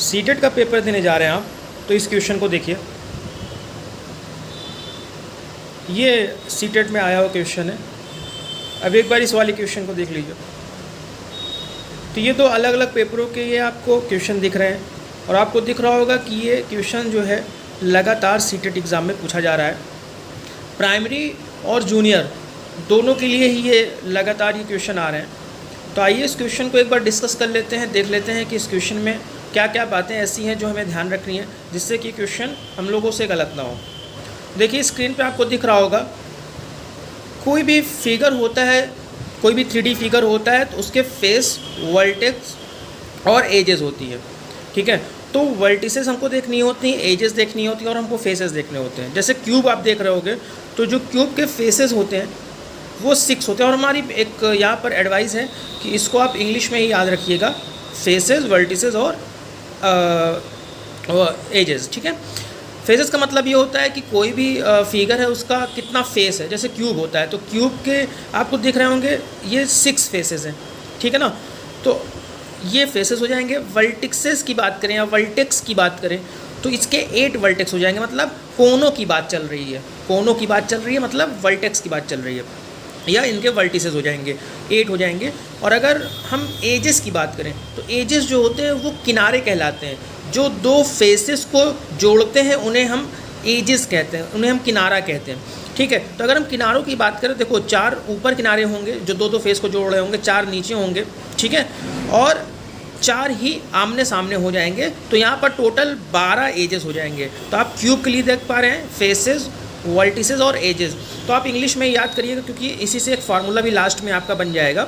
CTET का paper देने जा रहे हैं आप, तो इस क्वेश्चन को देखिए। ये सीटेट में आया हुआ क्वेश्चन है। अब एक बार इस वाले क्वेश्चन को देख लीजिए। तो ये दो अलग अलग पेपरों के ये आपको क्वेश्चन दिख रहे हैं, और आपको दिख रहा होगा कि ये क्वेश्चन जो है लगातार सीटेट एग्ज़ाम में पूछा जा रहा है। प्राइमरी और जूनियर दोनों के लिए ही ये लगातार ये क्वेश्चन आ रहे हैं। तो आइए इस क्वेश्चन को एक बार डिस्कस कर लेते हैं, देख लेते हैं कि इस क्वेश्चन में क्या क्या बातें ऐसी हैं जो हमें ध्यान रखनी है, जिससे कि क्वेश्चन हम लोगों से गलत ना हो। देखिए स्क्रीन पे आपको दिख रहा होगा, कोई भी फिगर होता है, कोई भी 3D फिगर होता है तो उसके फेस, वर्टेक्स और एजेस होती है। ठीक है, तो वर्टिसेस हमको देखनी होती हैं, एजेस देखनी होती हैं और हमको फेसेस देखने होते हैं। जैसे क्यूब आप देख रहे होगे, तो जो क्यूब के फेसेस होते हैं वो 6 होते हैं। और हमारी एक यहाँ पर एडवाइस है कि इसको आप इंग्लिश में ही याद रखिएगा, फेसेस, वर्टिसेस और एजेस। ठीक है, फेसेस का मतलब ये होता है कि कोई भी फिगर है उसका कितना फेस है। जैसे क्यूब होता है तो क्यूब के आपको दिख रहे होंगे ये 6 फेसेस हैं। ठीक है ना, तो ये फेसेस हो जाएंगे। वर्टिक्सेस की बात करें या वर्टेक्स की बात करें तो इसके 8 वर्टेक्स हो जाएंगे, मतलब कोनों की बात चल रही है। कोनों की बात चल रही है मतलब वर्टेक्स की बात चल रही है, या इनके वर्टिसेस हो जाएंगे, 8 हो जाएंगे। और अगर हम एजेस की बात करें तो एजेस जो होते हैं वो किनारे कहलाते हैं। जो दो फेसेस को जोड़ते हैं उन्हें हम एजेस कहते हैं, उन्हें हम किनारा कहते हैं। ठीक है, तो अगर हम किनारों की बात करें, देखो 4 ऊपर किनारे होंगे जो दो फेस को जोड़ रहे होंगे, 4 नीचे होंगे। ठीक है, और 4 ही आमने सामने हो जाएंगे। तो यहाँ पर टोटल 12 एजेस हो जाएंगे। तो आप क्यूब के लिए देख पा रहे हैं फेसेस, वर्टिसेस और एजेस। तो आप इंग्लिश में याद करिएगा, क्योंकि इसी से एक फार्मूला भी लास्ट में आपका बन जाएगा।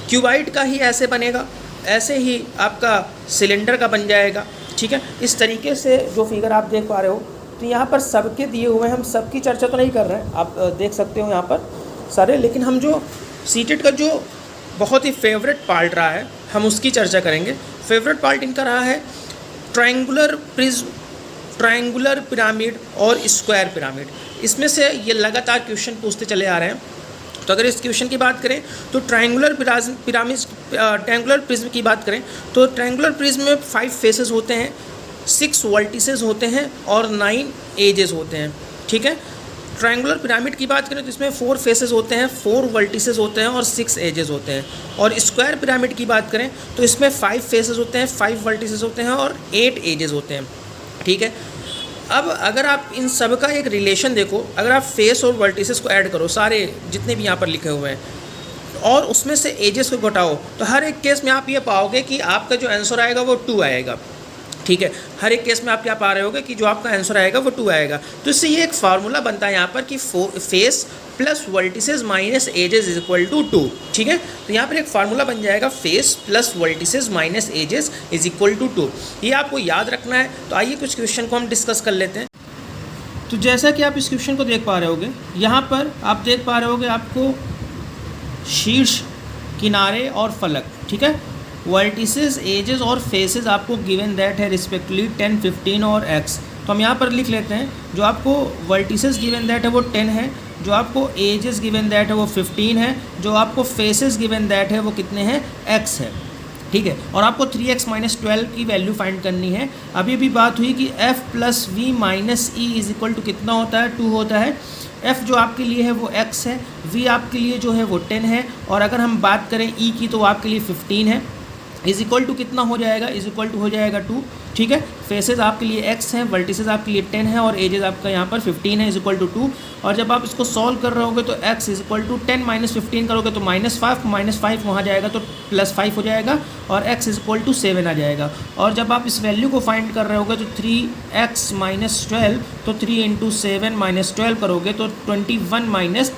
क्यूबाइड का ही ऐसे बनेगा, ऐसे ही आपका सिलेंडर का बन जाएगा। ठीक है, इस तरीके से जो फिगर आप देख पा रहे हो, तो यहाँ पर सबके दिए हुए हैं। हम सबकी चर्चा तो नहीं कर रहे हैं, आप देख सकते हो यहाँ पर सारे, लेकिन हम जो सीटेट का जो बहुत ही फेवरेट पार्ट रहा है हम उसकी चर्चा करेंगे। फेवरेट पार्ट इनका रहा है ट्रायंगुलर प्रिज्म, ट्रायंगुलर पिरामिड और स्क्वायर पिरामिड। इसमें से ये लगातार क्वेश्चन पूछते चले आ रहे हैं। तो अगर इस क्वेश्चन की बात करें तो ट्रायंगुलर पिरामिड, ट्रायंगुलर प्रिज्म की बात करें तो ट्रायंगुलर प्रिज्म में 5 फेसेस होते हैं, 6 वर्टिसेस होते हैं और 9 एजेस होते हैं। ठीक है, ट्रायंगुलर पिरामिड की बात करें तो इसमें 4 फेसेस होते हैं, 4 वर्टिसेस होते हैं और 6 एजेस होते हैं। और स्क्वायर पिरामिड की बात करें तो इसमें 5 फेसेस होते हैं, 5 वर्टिसेस होते हैं और 8 एजेस होते हैं। ठीक है, अब अगर आप इन सब का एक रिलेशन देखो, अगर आप फेस और वर्टिसेस को ऐड करो, सारे जितने भी यहाँ पर लिखे हुए हैं, और उसमें से एजेस को घटाओ, तो हर एक केस में आप ये पाओगे कि आपका जो आंसर आएगा वो 2 आएगा। ठीक है, हर एक केस में आप क्या पा रहे होगे कि जो आपका आंसर आएगा वो 2 आएगा। तो इससे ये एक फार्मूला बनता है यहाँ पर कि face plus vertices minus edges is equal to 2। ठीक है, तो यहाँ पर एक फार्मूला बन जाएगा face plus vertices minus edges is equal to 2। ये आपको याद रखना है। तो आइए कुछ क्वेश्चन को हम डिस्कस कर लेते हैं। तो जैसा कि आप इस क्वेश्चन को देख पा रहे होगे, यहाँ पर आप देख पा रहे होगे आपको शीर्ष, किनारे और फलक। ठीक है, वर्टिसेस, एजेस और फेसेस आपको गिवन दैट है रिस्पेक्टिवली 10, 15 और x। तो हम यहाँ पर लिख लेते हैं, जो आपको वर्टिसेस गिवन दैट है वो 10 है, जो आपको एजेस गिवन दैट है वो 15 है, जो आपको फेसेस गिवन दैट है वो कितने हैं, x है। ठीक है, और आपको 3x माइनस 12 की वैल्यू फाइंड करनी है। अभी भी बात हुई कि f plus V minus E is equal to कितना होता है, 2 होता है। f जो आपके लिए है वो x है, v आपके लिए जो है वो 10 है, और अगर हम बात करें e की तो आपके लिए 15 है। इज इक्वल टू कितना हो जाएगा, इज इक्वल टू हो जाएगा 2। ठीक है, फेसेस आपके लिए x हैं, वर्टिसेस आपके लिए 10 है और एजेस आपका यहाँ पर 15 है, इज इक्वल टू 2। और जब आप इसको सॉल्व कर रहे होगे तो x is equal to 10 minus 15 करोगे तो -5 वहाँ जाएगा तो +5 हो जाएगा, और x इज इक्वल टू 7 आ जाएगा। और जब आप इस वैल्यू को फाइंड कर रहे होगे तो 3x माइनस 12, तो 3 इंटू 7 माइनस 12 करोगे तो 21 माइनस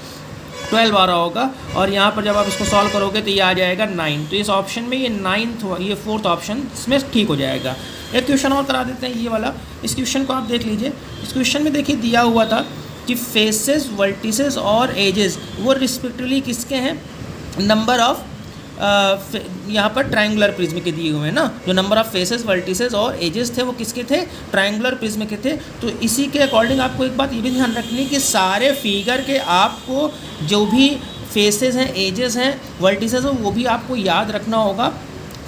12 आ रहा होगा। और यहाँ पर जब आप इसको सॉल्व करोगे तो ये आ जाएगा 9। तो इस ऑप्शन में ये 4th ऑप्शन इसमें ठीक हो जाएगा। एक क्वेश्चन और करा देते हैं, ये वाला। इस क्वेश्चन को आप देख लीजिए। इस क्वेश्चन में देखिए दिया हुआ था कि फेसेस, वर्टिसेस और एजेस वो रिस्पेक्टिवली किसके हैं, नंबर ऑफ यहाँ पर ट्रायंगुलर प्रिज्म के दिए हुए हैं ना। जो नंबर ऑफ फेसेस, वर्टिसेस और एजेस थे वो किसके थे, ट्रायंगुलर प्रिज्म के थे। तो इसी के अकॉर्डिंग आपको एक बात ये भी ध्यान रखनी कि सारे फिगर के आपको जो भी फेसेस हैं, एजेस हैं, वर्टिसेस हैं, वो भी आपको याद रखना होगा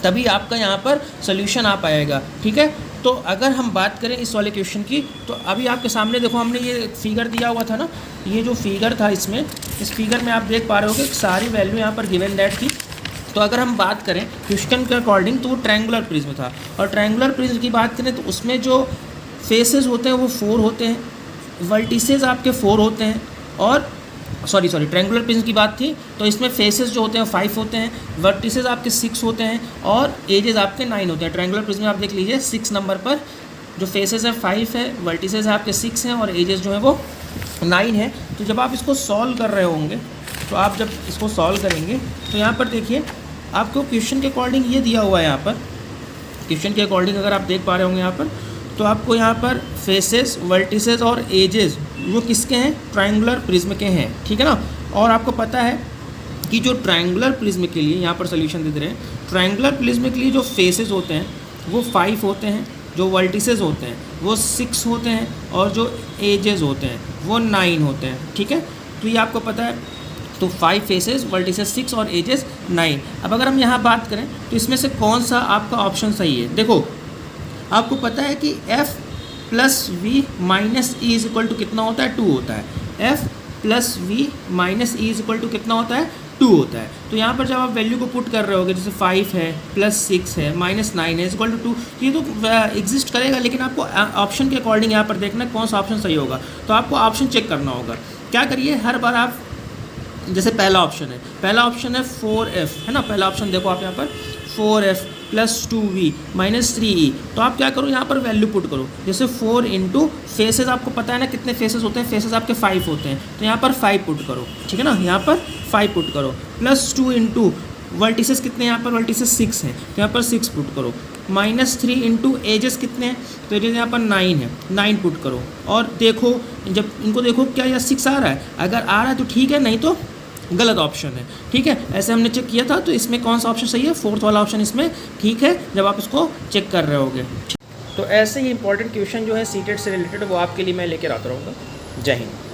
तभी आपका यहाँ पर सोल्यूशन आ पाएगा। ठीक है, तो अगर हम बात करें इस वाले क्वेश्चन की, तो अभी आपके सामने देखो हमने ये फिगर दिया हुआ था ना, ये जो फिगर था इसमें, इस फिगर में आप देख पा रहे हो कि सारी वैल्यू यहाँ पर गिवन दैट थी। तो अगर हम बात करें क्वेश्चन के अकॉर्डिंग तो वो ट्रायंगुलर प्रिज्म था, और ट्रायंगुलर प्रिज्म की बात करें तो उसमें जो फेसेस होते हैं वो 4 होते हैं, वर्टिसेस आपके 4 होते हैं, और सॉरी ट्रायंगुलर प्रिज्म की बात थी तो इसमें फेसेस जो होते हैं 5 होते हैं, वर्टिसेस आपके 6 होते हैं, और एजेस आपके 9 होते हैं। ट्रायंगुलर प्रिज्म में आप देख लीजिए 6 नंबर पर जो फेसेस है 5 है, वर्टिसेस है आपके 6 हैं, और एजेस जो है वो 9 है। तो जब आप इसको सॉल्व कर रहे होंगे, तो आप जब इसको सॉल्व करेंगे तो यहाँ पर देखिए आपको क्वेश्चन के अकॉर्डिंग ये दिया हुआ है। यहाँ पर क्वेश्चन के अकॉर्डिंग अगर आप देख पा रहे होंगे यहाँ पर, तो आपको यहाँ पर फेसेस, वर्टिसेस और एजेस वो किसके हैं? ट्रायंगुलर प्रिज्म के हैं। ठीक है ना, और आपको पता है कि जो ट्रायंगुलर प्रिज्म के लिए यहाँ पर सोल्यूशन दे रहे हैं, ट्रायंगुलर प्रिज्म के लिए जो फेसेस होते हैं वो 5 होते हैं, जो वर्टिसेस होते हैं वो 6 होते हैं, और जो एजेस होते हैं वो 9 होते हैं। ठीक है, तो ये आपको पता है। तो 5 फेसेस, वर्टिसेस 6 और एजेस 9। अब अगर हम यहाँ बात करें तो इसमें से कौन सा आपका ऑप्शन सही है? देखो आपको पता है कि F plus V minus E is equal to कितना होता है? 2 होता है। F plus V minus E is equal to कितना होता है? 2 होता है। तो यहाँ पर जब आप वैल्यू को पुट कर रहे होगे, जैसे 5 है प्लस 6 है माइनस 9 है इज इक्वल टू 2, ये तो एग्जिस्ट करेगा, लेकिन आपको ऑप्शन के अकॉर्डिंग यहाँ पर देखना कौन सा ऑप्शन सही होगा। तो आपको ऑप्शन चेक करना होगा। क्या करिए, हर बार आप जैसे पहला ऑप्शन है 4F है ना, पहला ऑप्शन देखो आप यहाँ पर 4F plus 2V minus 3E। तो आप क्या करो, यहाँ पर वैल्यू पुट करो। जैसे 4 इंटू फेसेस, आपको पता है ना कितने फेसेस होते हैं? फेसेस आपके 5 होते हैं, तो यहाँ पर 5 पुट करो। ठीक है ना, यहाँ पर 5 पुट करो, प्लस 2 इंटू वर्टिसेस कितने हैं? यहाँ पर वर्टिसेस 6 हैं, तो यहाँ पर 6 पुट करो, माइनस 3 इंटू एजेस कितने हैं? तो एजेस यहाँ पर 9 है, 9 पुट करो। और देखो, जब इनको देखो क्या यह 6 आ रहा है, अगर आ रहा है तो ठीक है, नहीं तो गलत ऑप्शन है। ठीक है, ऐसे हमने चेक किया था, तो इसमें कौन सा ऑप्शन सही है? 4th वाला ऑप्शन इसमें ठीक है, जब आप इसको चेक कर रहे होगे। तो ऐसे ही इंपॉर्टेंट क्वेश्चन जो है सीटेट से रिलेटेड वो आपके लिए मैं लेकर आता रहूँगा। जय हिंद।